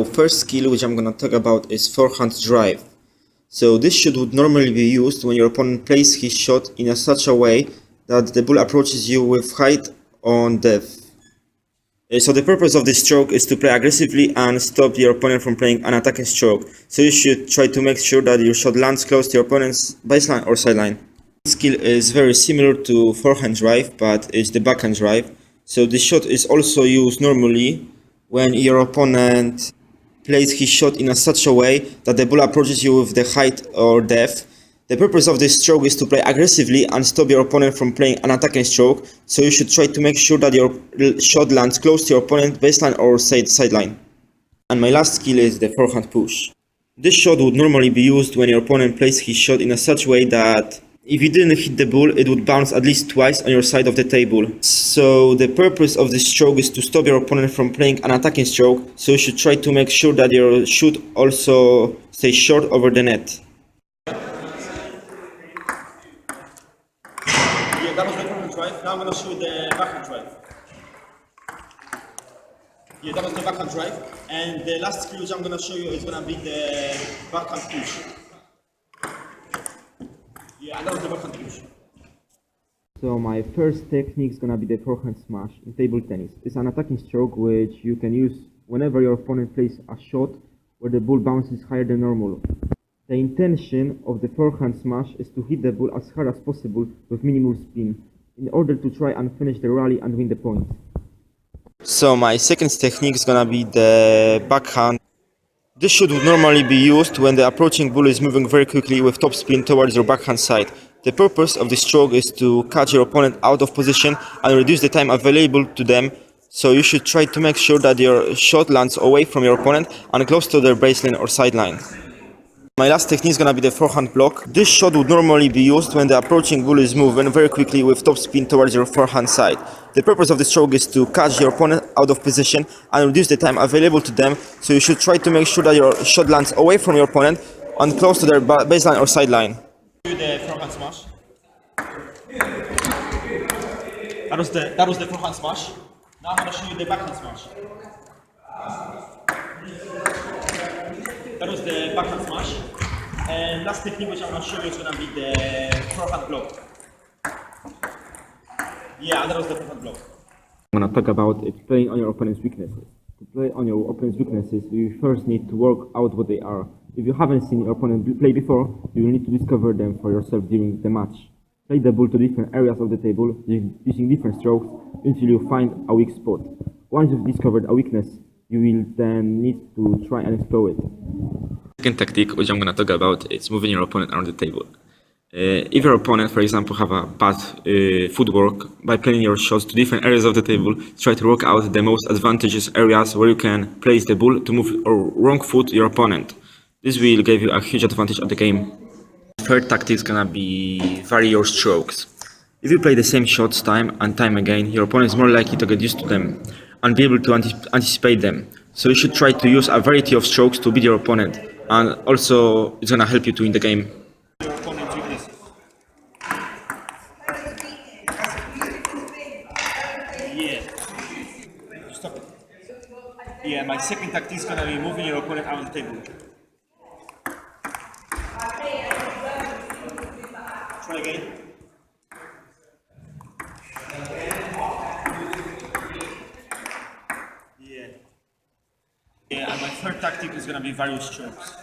First skill which I'm gonna talk about is forehand drive. So this shot would normally be used when your opponent plays his shot in such a way that the ball approaches you with height on depth. So the purpose of this stroke is to play aggressively and stop your opponent from playing an attacking stroke. So you should try to make sure that your shot lands close to your opponent's baseline or sideline. This skill is very similar to forehand drive, but it's the backhand drive. So this shot is also used normally when your opponent plays his shot in such a way that the ball approaches you with the height or depth. The purpose of this stroke is to play aggressively and stop your opponent from playing an attacking stroke, so you should try to make sure that your shot lands close to your opponent's baseline or sideline. And my last skill is the forehand push. This shot would normally be used when your opponent plays his shot in such a way that if you didn't hit the ball, it would bounce at least twice on your side of the table. So the purpose of this stroke is to stop your opponent from playing an attacking stroke, so you should try to make sure that your shot also stays short over the net. Yeah, that was the forehand drive. Now I'm going to show you the backhand drive. Yeah, that was the backhand drive. And the last skill which I'm going to show you is going to be the backhand push. Yeah, that was the backhand push. So my first technique is gonna be the forehand smash in table tennis. It's an attacking stroke which you can use whenever your opponent plays a shot where the ball bounces higher than normal. The intention of the forehand smash is to hit the ball as hard as possible with minimal spin in order to try and finish the rally and win the point. So my second technique is gonna be the backhand. This shot would normally be used when the approaching ball is moving very quickly with top spin towards your backhand side. The purpose of this stroke is to catch your opponent out of position and reduce the time available to them, so you should try to make sure that your shot lands away from your opponent and close to their baseline or sideline. My last technique is gonna be the forehand block. This shot would normally be used when the approaching ball is moving very quickly with top spin towards your forehand side. The purpose of the stroke is to catch your opponent out of position and reduce the time available to them, so you should try to make sure that your shot lands away from your opponent and close to their baseline or sideline. Do the forehand smash. That was the forehand smash. Now I'm gonna show you the backhand smash. That was the backhand smash. And last technique which I'm going to show you is going to be the forehand block. Yeah, that was the forehand block. I'm going to talk about playing on your opponent's weaknesses. To play on your opponent's weaknesses, you first need to work out what they are. If you haven't seen your opponent play before, you will need to discover them for yourself during the match. Play the ball to different areas of the table using different strokes until you find a weak spot. Once you've discovered a weakness, you will then need to try and explore it. Second tactic which I'm going to talk about is moving your opponent around the table. If your opponent, for example, have a bad footwork, by playing your shots to different areas of the table, try to work out the most advantageous areas where you can place the ball to move or wrong foot your opponent. This will give you a huge advantage at the game. Third tactic is going to be vary your strokes. If you play the same shots time and time again, your opponent is more likely to get used to them and be able to anticipate them. So you should try to use a variety of strokes to beat your opponent, and also it's going to help you to win the game. Your opponent's weaknesses. Yeah. Stop it. Yeah, my second tactic is going to be moving your opponent out of the table. Try again. Yeah, and my third tactic is going to be various strokes.